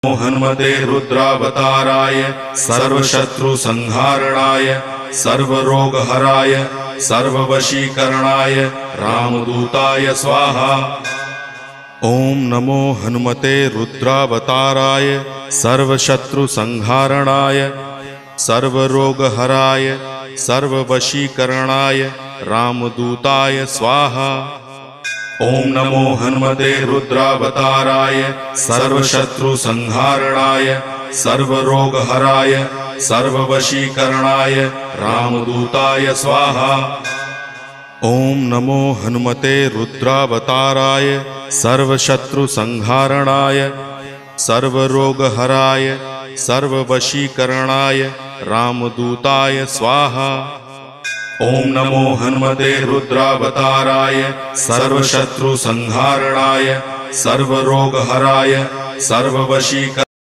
हनुमते रुद्रावताराय सर्वशत्रुसंहारणाय सर्वरोगहराय सर्ववशीकरणाय रामदूताय स्वाहा। ओम नमो हनुमते रुद्रावताराय सर्वशत्रुसंहारणाय सर्वरोगहराय सर्ववशीकरणाय रामदूताय स्वाहा। ओम नमो हनुमते रुद्रावताराय सर्वशत्रुसंहारणाय सर्वरोगहराय सर्ववशीकरणाय रामदूताय स्वाहा। ओम नमो हनुमते रुद्रावताराय सर्वशत्रुसंहारणाय सर्वरोगहराय सर्ववशीकरणाय रामदूताय स्वाहा। ओम नमो हनुमते रुद्रावताराय सर्वशत्रुसंहारणाय सर्वरोगहराय सर्ववशीकरणाय